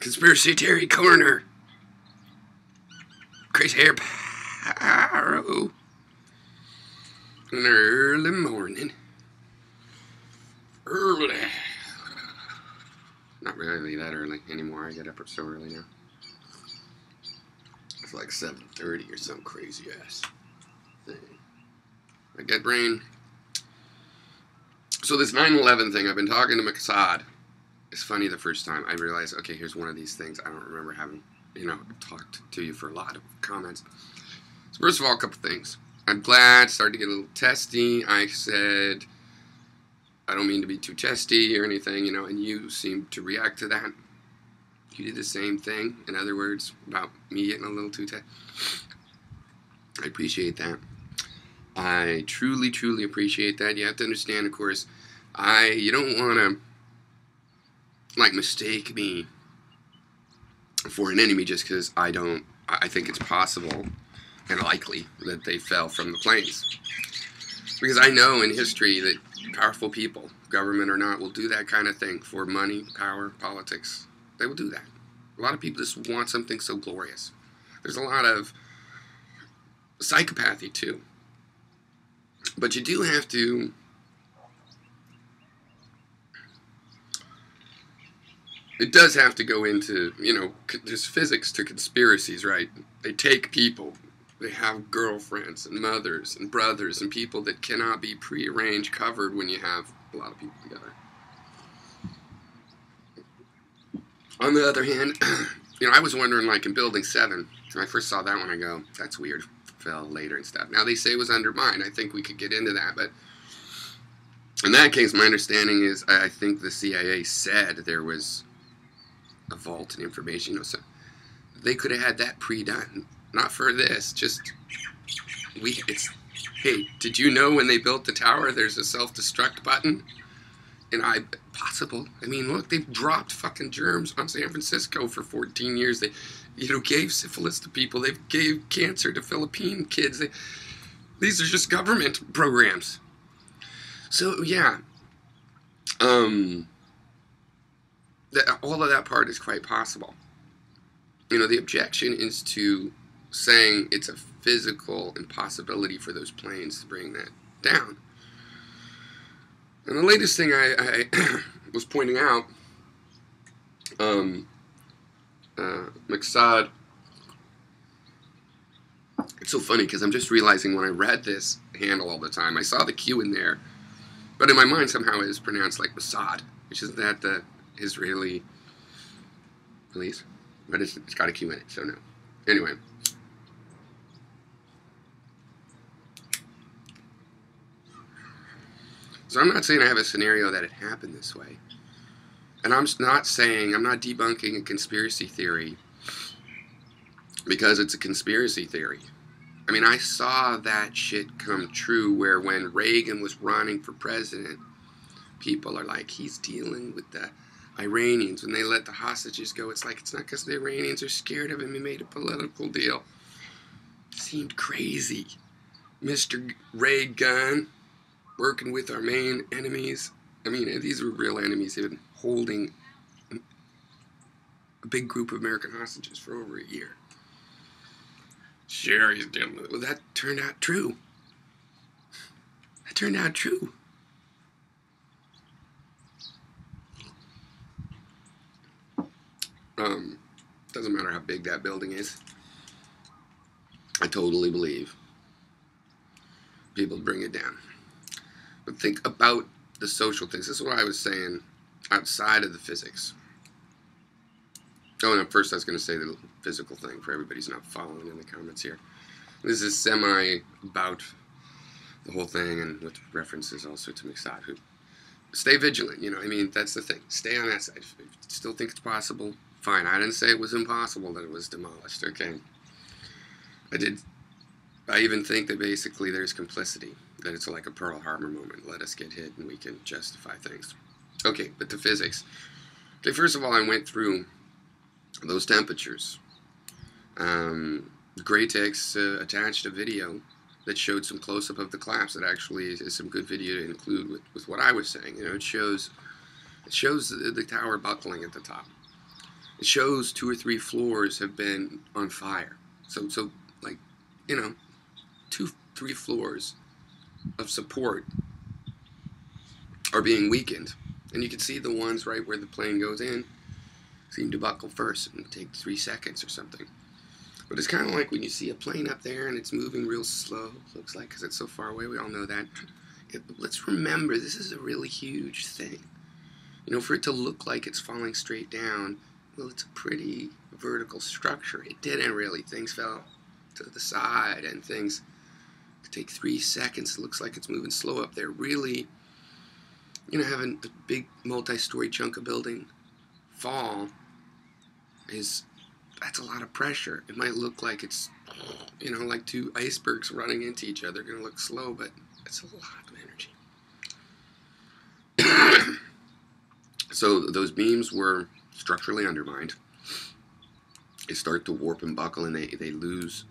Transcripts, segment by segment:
Conspiracy Theory Corner. Chris Harrow. In the early morning. Early. Not really that early anymore. I get up so early now. It's like 7:30 or some crazy ass thing. I get brain. So this 9/11 thing, I've been talking to Mossad. It's funny the first time I realized, okay, here's one of these things I don't remember having, talked to you for a lot of comments. So first of all, a couple things. I'm glad, started to get a little testy. I said, I don't mean to be too testy or anything, and you seemed to react to that. You did the same thing, in other words, about me getting a little too testy. I appreciate that. I truly, truly appreciate that. You have to understand, of course, you don't want to mistake me for an enemy just because I think it's possible and likely that they fell from the planes. Because I know in history that powerful people, government or not, will do that kind of thing for money, power, politics. They will do that. A lot of people just want something so glorious. There's a lot of psychopathy too. But you do have to it does have to go into, there's physics to conspiracies, right? They take people, they have girlfriends and mothers and brothers and people that cannot be prearranged, covered when you have a lot of people together. On the other hand, I was wondering, in Building 7, when I first saw that one, I go, that's weird, fell later and stuff. Now they say it was undermined. I think we could get into that, but in that case, my understanding is, I think the CIA said there was a vault and information, so they could have had that pre-done. Not for this, just hey, did you know when they built the tower there's a self-destruct button? And possible. I mean, look, they've dropped fucking germs on San Francisco for 14 years. They, gave syphilis to people. They gave cancer to Philippine kids. These are just government programs. So, yeah. All of that part is quite possible. The objection is to saying it's a physical impossibility for those planes to bring that down. And the latest thing I was pointing out, Mossad, it's so funny because I'm just realizing when I read this handle all the time, I saw the Q in there, but in my mind somehow it is pronounced like Mossad, which is that the Israeli police, but it's got a Q in it, so no. Anyway. So I'm not saying I have a scenario that it happened this way. And I'm not debunking a conspiracy theory because it's a conspiracy theory. I mean, I saw that shit come true where when Reagan was running for president, people are like, he's dealing with the Iranians. When they let the hostages go, it's like, it's not because the Iranians are scared of him. He made a political deal. Seemed crazy. Mr. Reagan working with our main enemies. I mean, these were real enemies. They've been holding a big group of American hostages for over a year. Sure, he's dealing with it. Well, that turned out true. That turned out true. Doesn't matter how big that building is. I totally believe people bring it down. But think about the social things. This is what I was saying outside of the physics. Oh, no, first I was going to say the physical thing for everybody who's not following in the comments here. This is about the whole thing and with references also to Mossad, who stay vigilant, that's the thing. Stay on that side. If you still think it's possible, fine. I didn't say it was impossible that it was demolished, okay? I even think that basically there's complicity, that it's like a Pearl Harbor moment. Let us get hit and we can justify things. Okay, but the physics. Okay, first of all, I went through those temperatures. Graytex attached a video that showed some close-up of the collapse. That actually is some good video to include with what I was saying. It shows the tower buckling at the top. It shows 2 or 3 floors have been on fire. So like, you know, 2, 3 floors of support are being weakened. And you can see the ones right where the plane goes in seem to buckle first and take 3 seconds or something. But it's kind of like when you see a plane up there and it's moving real slow, looks like, because it's so far away. We all know that. Let's remember, this is a really huge thing. You know, for it to look like it's falling straight down, well, it's a pretty vertical structure. It didn't really. Things fell to the side and things could take 3 seconds. It looks like it's moving slow up there. Really, you know, having a big multi-story chunk of building fall that's a lot of pressure. It might look like it's, you know, like 2 icebergs running into each other. Going to look slow, but it's a lot of energy. So those beams were structurally undermined. They start to warp and buckle, and they lose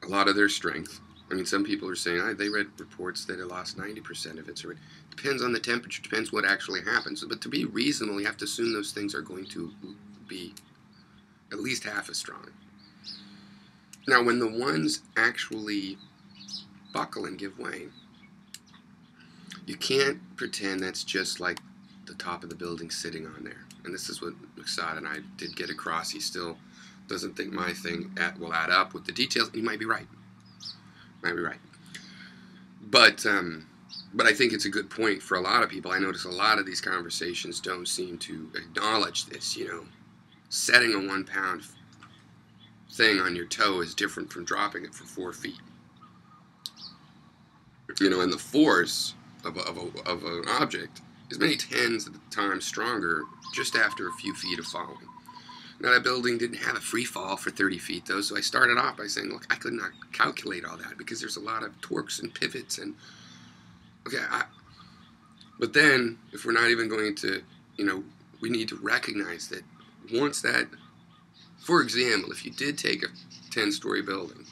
a lot of their strength. I mean, some people are saying, they read reports that it lost 90% of its. It depends on the temperature, depends what actually happens. But to be reasonable, you have to assume those things are going to be at least half as strong. Now, when the ones actually buckle and give way, you can't pretend that's just like the top of the building sitting on there. And this is what McSod and I did get across. He still doesn't think my thing will add up with the details. He might be right. Might be right. But I think it's a good point for a lot of people. I notice a lot of these conversations don't seem to acknowledge this, you know. Setting a 1 pound thing on your toe is different from dropping it for 4 feet. You know, and the force of an object is many tens of times stronger just after a few feet of falling. Now, that building didn't have a free fall for 30 feet, though, so I started off by saying, look, I could not calculate all that because there's a lot of torques and pivots and, okay, but then, if we're not even going to, you know, we need to recognize that once that, for example, if you did take a 10-story building,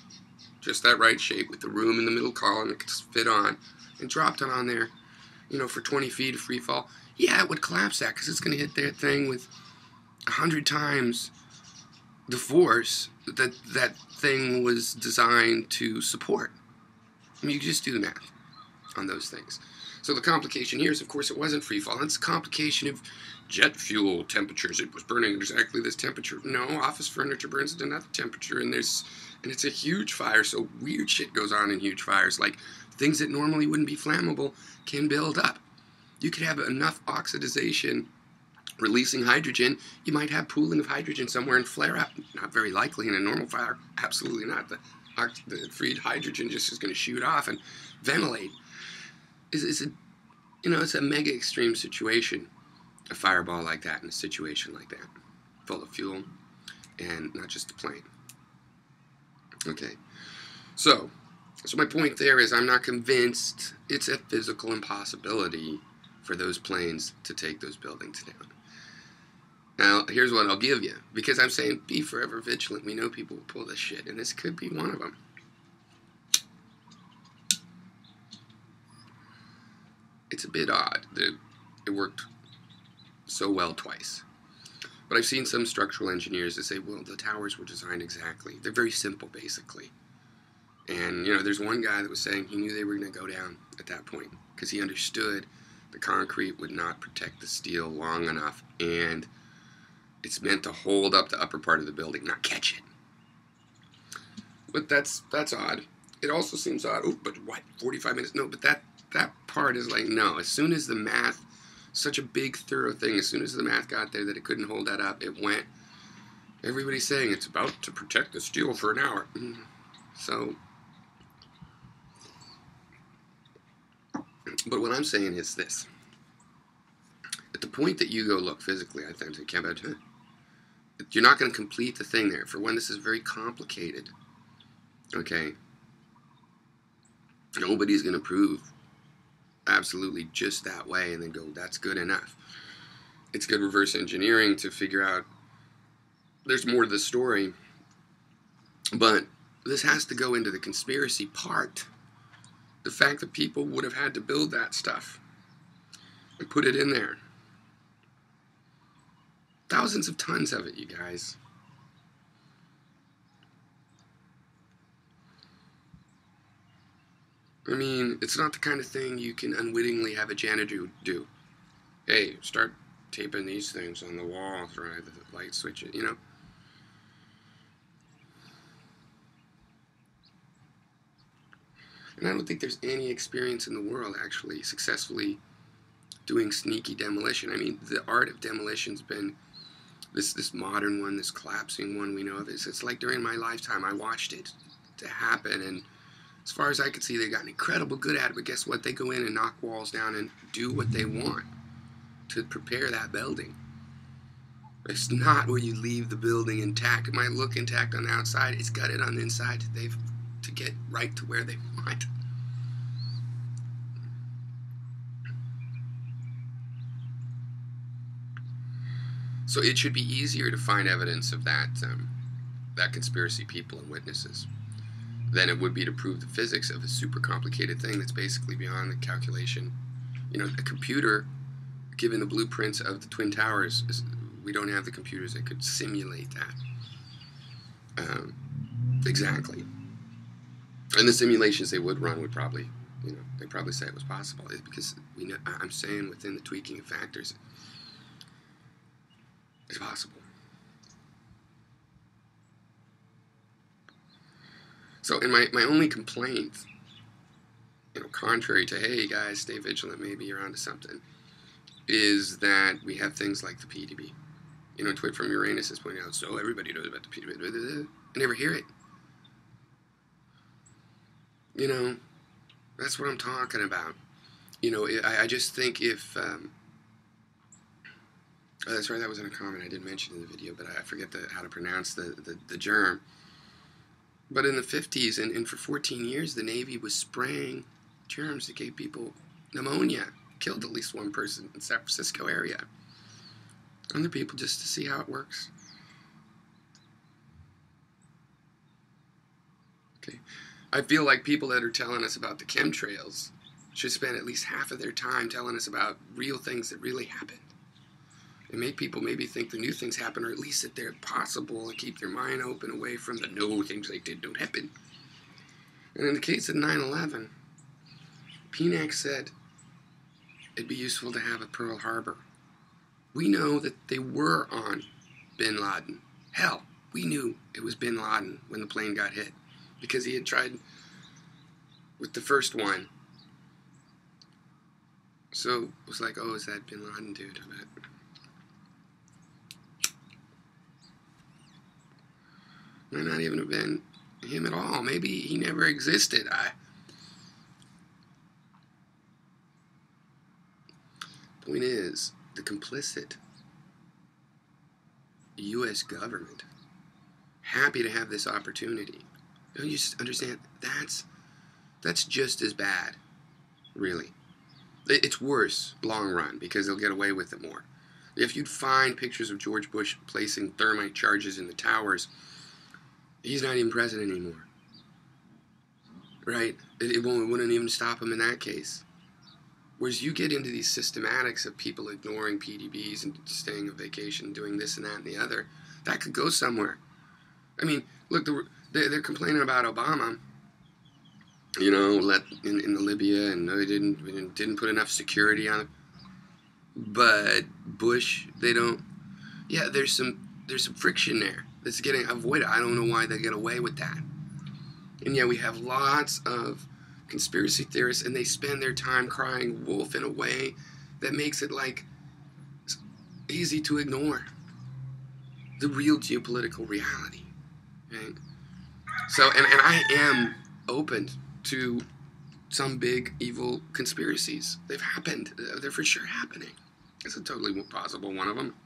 just that right shape with the room in the middle column that could fit on, and dropped it on there, you know, for 20 feet of free fall, yeah, it would collapse that because it's going to hit that thing with 100 times the force that that thing was designed to support. I mean, you just do the math on those things. So the complication here is, of course, it wasn't free fall. It's a complication of jet fuel temperatures. It was burning at exactly this temperature. No, office furniture burns at another temperature, and it's a huge fire, so weird shit goes on in huge fires. Like, things that normally wouldn't be flammable can build up. You could have enough oxidization releasing hydrogen, you might have pooling of hydrogen somewhere and flare up. Not very likely in a normal fire. Absolutely not. The freed hydrogen just is going to shoot off and ventilate. It's a mega extreme situation. A fireball like that in a situation like that, full of fuel, and not just a plane. Okay, so my point there is I'm not convinced it's a physical impossibility for those planes to take those buildings down. Now, here's what I'll give you, because I'm saying be forever vigilant. We know people will pull this shit, and this could be one of them. It's a bit odd that it worked so well twice. But I've seen some structural engineers that say, well, the towers were designed exactly. They're very simple, basically. And, there's one guy that was saying he knew they were going to go down at that point because he understood the concrete would not protect the steel long enough, and it's meant to hold up the upper part of the building, not catch it. But that's odd. It also seems odd. Oh, but what? 45 minutes? No, but that part is like, no. As soon as the math, such a big, thorough thing, as soon as the math got there that it couldn't hold that up, it went. Everybody's saying it's about to protect the steel for an hour. So, but what I'm saying is this. At the point that you go look physically, I think, you're not going to complete the thing there. For one, this is very complicated. Okay? Nobody's going to prove absolutely just that way and then go, that's good enough. It's good reverse engineering to figure out there's more to the story. But this has to go into the conspiracy part. The fact that people would have had to build that stuff and put it in there. Thousands of tons of it, you guys. I mean, it's not the kind of thing you can unwittingly have a janitor do. Hey, start taping these things on the walls, right? The light switch, you know. And I don't think there's any experience in the world actually successfully doing sneaky demolition. I mean, the art of demolition's been this modern one, this collapsing one we know of. It's like during my lifetime I watched it to happen, and as far as I could see, they got incredible good at it. But guess what? They go in and knock walls down and do what they want to prepare that building. It's not where you leave the building intact. It might look intact on the outside. It's gutted on the inside to get right to where they want. So it should be easier to find evidence of that conspiracy, people and witnesses, than it would be to prove the physics of a super complicated thing that's basically beyond the calculation. You know, a computer, given the blueprints of the Twin Towers, we don't have the computers that could simulate that. Exactly. And the simulations they would run would probably, they'd probably say it was possible. It's because I'm saying within the tweaking of factors, it's possible. So, in my only complaint, contrary to, hey guys, stay vigilant, maybe you're onto something, is that we have things like the PDB. Twit from Uranus is pointing out, so everybody knows about the PDB. I never hear it. That's what I'm talking about. I just think if, oh, that's right, that was in a comment I didn't mention in the video, but I forget how to pronounce the germ. But in the 50s, and for 14 years, the Navy was spraying germs that gave people pneumonia. Killed at least one person in the San Francisco area. Other people, just to see how it works. Okay. I feel like people that are telling us about the chemtrails should spend at least half of their time telling us about real things that really happened. And make people maybe think the new things happen, or at least that they're possible, and keep their mind open away from the no, things they did don't happen. And in the case of 9/11, PNAC said it'd be useful to have a Pearl Harbor. We know that they were on bin Laden. Hell, we knew it was bin Laden when the plane got hit, because he had tried with the first one. So it was like, oh, is that bin Laden dude? Might not even have been him at all. Maybe he never existed. Point is, the complicit U.S. government, happy to have this opportunity. Don't you understand? That's just as bad, really. It's worse, long run, because they'll get away with it more. If you'd find pictures of George Bush placing thermite charges in the towers, he's not even president anymore, right? It wouldn't even stop him in that case. Whereas you get into these systematics of people ignoring PDBs and staying on vacation, doing this and that and the other, that could go somewhere. I mean, look, they're complaining about Obama, in the Libya, and they didn't put enough security on it. But Bush, they don't. Yeah, there's some friction there that's getting avoided. I don't know why they get away with that. And yeah, we have lots of conspiracy theorists, and they spend their time crying wolf in a way that makes it easy to ignore the real geopolitical reality, right? So, and I am open to some big evil conspiracies. They've happened. They're for sure happening. It's a totally possible one of them.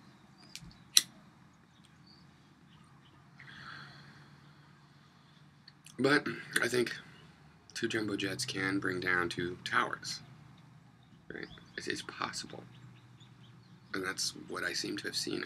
But I think 2 jumbo jets can bring down 2 towers, right? It's possible. And that's what I seem to have seen